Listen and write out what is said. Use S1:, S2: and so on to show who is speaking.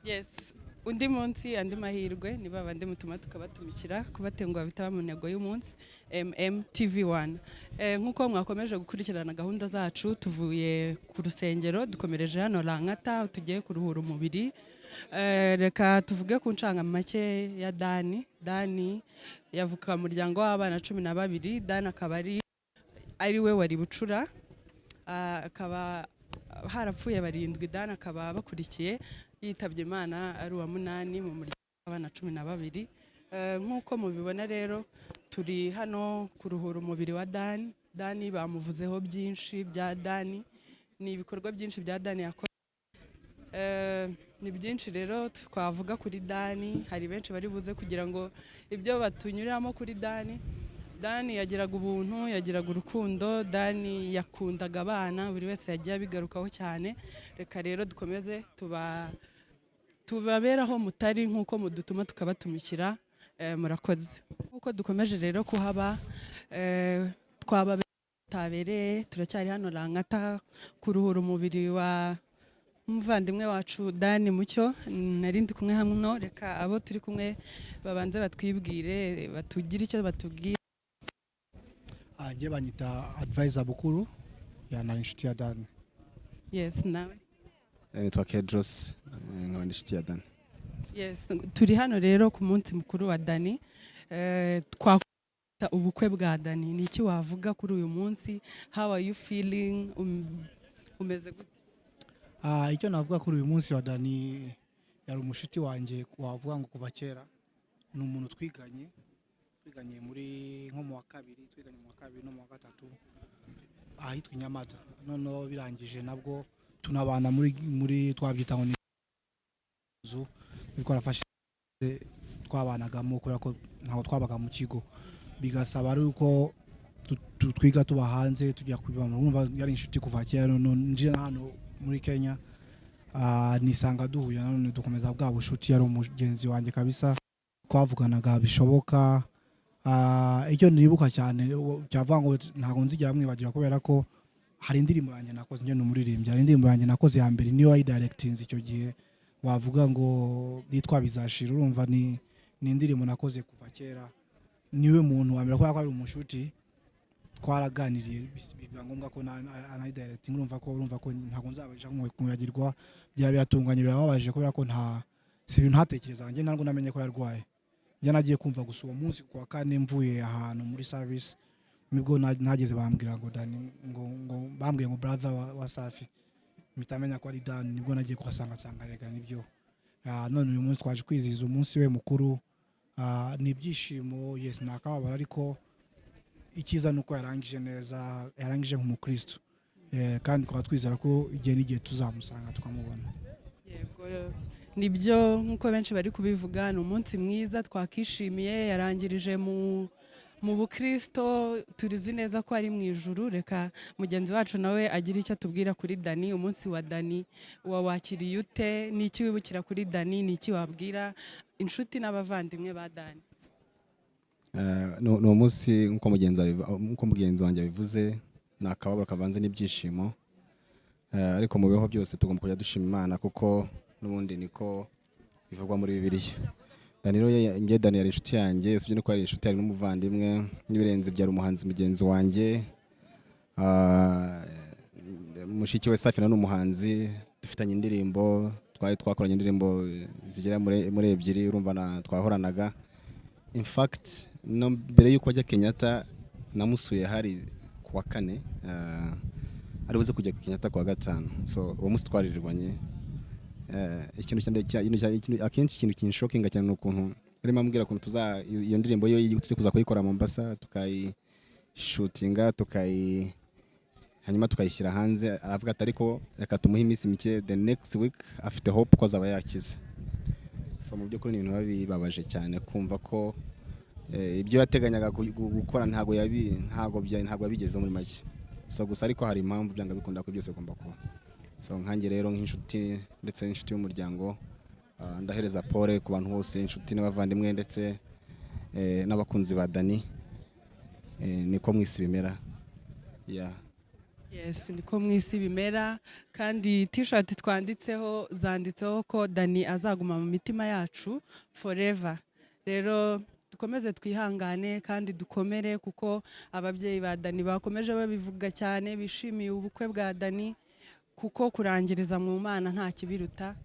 S1: Yes, undi munsi andi mahirwe ni babandi mutuma tukabatumikira kubatenguha bitaba mu ntego y'umunsi MMTV1. Nkuko mwakomeje gukurikirana gahunda zacu tuvuye ku rusengero dukomereje hano Rankata tugiye kuruhura umubiri. Reka tuvuge ku ncanga make ya Dani yavuka mu muryango w'abana 12. Dani akaba ari we wari bucura, akaba harapfuye barindwi. Dani akaba bakurikiye yitabye Imana ari uwa 8 mu muryango w'abana 12. Nkuko mubibona rero turi hano kuruhura umubiri wa Dani bamuvuzeho byinshi bya Dani, ni ibikorwa byinshi bya Dani yakora. Ni byinshi rero twavuga kuri Dani, hari benshi bari buze kugira ngo ibyo batunyuramo kuri Dani yagiraga ubuntu, yagiraga urukundo. Dani yakundaga abana, buri wese yagiye abigarukaho cyane. Reka rero dukomeze tubaberaho mutari nkuko mudutuma tukabatumikira. Murakoze. Nkuko dukomeje rero kuhaba, tabereye turacyari hano Rankata kuruhura umubiri wa umuvandimwe wacu Dani Mucyo. Narindi kumwe hamwe, reka abo turi kumwe babanze batwibwire, batugire icyo batubwira.
S2: Anje banyita advisor bukuru ya na inshuti ya Dani.
S1: Yes, nawe?
S3: Nitwa Kedros, nkaba inshuti ya Dani.
S1: Yes, turi hano rero ku munsi mukuru wa Dani. Twakwita ubukwe bwa Dani. Ni iki wavuga kuri uyu munsi? How are you feeling? Umeze gute?
S2: Icyo navuga kuri uyu munsi wa Dani, yari umushuti wanjye wavuga ngo kuva kera. Ni umuntu twiganye muri nko mu wa kabiri no mu wa gatatu ahitwa Nyamata. Noneho birangije nabwo tunabana muri twabyita ngo ni zu twarafashe twabanagamo kubera ko ntago twabaga mu kigo, bigasaba ari uko twiga tuba hanze tujya kubibana. Urumva yari inshuti kuva kera. Nje hano muri Kenya nisanga duhuye none dukomeza bwa bushuti. Yari umugenzi wanjye kabisa, twavuganaga bishoboka. Icyo nibuka cyane cyavuga ngo ntago nzijya mwibagira kubera ko hari indirimbo yanjye nakoze, njye n'umuririmbyi. Hari indirimbo yanjye nakoze ya mbere niyo directings icyo gihe, wavuga ngo yitwa Bizashira. Urumva ni indirimbo nakoze kuva kera. Niwe muntu wa mbere kubera ko ari umushuti twaraganiriye, biba ngombwa ko ana directing. Urumva ko ntago nzabasha kumwagirwa, biratunganye, birababaje kubera ko si ibintu ntatekereza. Njye ntabwo namenye ko yarwaye. Njye nagiye kumva gusa uwo munsi kwa kane mvuye ahantu muri service, nibwo nageze bambwira ngo Dani, ngo bambwiye ngo brother wa Safi, mitamenya ko ari Dani. Nibwo nagiye kuhasanga rega nibyo. None uyu munsi twaje kwizihiza umunsi we mukuru. Ni ibyishimo, yes, nakababaro, ariko ikiza nuko yarangije neza, yarangije nk'umukristo. Kandi kwa twizera ko igihe n'igihe tuzamusanga tukamubona.
S1: Yego, nibyo nkuko benshi bari kubivuga. Ni umunsi mwiza twakishimiye, yarangirije mu bukristo. Turizi neza ko ari mu ijuru. Reka mugenzi wacu nawe agira icyo atubwira kuri Dani. Umunsi wa Dani wakiriye ute? Ni iki wibukira kuri Dani? Ni iki wabwira inshuti n'abavandimwe ba Dani?
S3: Ni umunsi nkuko mugenzi wanjye bivuze, ni akababaro kavanze n'ibyishimo. Ariko mu biho byose tugomba kujya dushima Imana kuko n'ubundi niko bivugwa muri Bibiliya. Dani yari inshuti yanjye, usibye no kuba ari inshuti, ari n'umuvandimwe. N'ibirenze byari umuhanzi mugenzi wanjye. Mushiki we Safi na n'umuhanzi, dufitanye indirimbo, twakoranye indirimbo zigera muri 2. Urumva twahoranaga. In fact, no mbere yuko ajya Kenyatta namusuye hari kuwa 4, ari buze kujya ku Kenyatta kuwa 5. So uwo munsi twaririrwanye. Akenshi ikintu kinshokinga cyane n'ukuntu arimo ambwira ukuntu iyo ndirimbo yo tuze kuza kuyikora Mombasa, tukayishutinga, hanyuma tukayishyira hanze. Aravuga ati ariko reka tumuhe iminsi mike, the next week afite hope ko azaba yakize. So mu by'ukuri ni ibintu bibabaje cyane kumva ko ibyo yateganyaga gukora ntago yabigezeho muri make. So gusa ariko hari impamvu byanga bikunda ko byose bigomba kuba. So nkange rero nk'inshuti ndetse n'inshuti y'umuryango, ndahereza pole ku bantu bose, inshuti n'abavandimwe ndetse n'abakunzi ba Dani. Niko mwisi bimera.
S1: Yes, niko mwisi bimera kandi t-shirt twanditseho zanditseho ko Dani azaguma mu mitima yacu forever. Rero dukomeze twihangane kandi dukomere kuko ababyeyi ba Dani bakomeje babivuga cyane bishimiye ubukwe bwa Dani kuko kurangiriza mu Mana nta kibiruta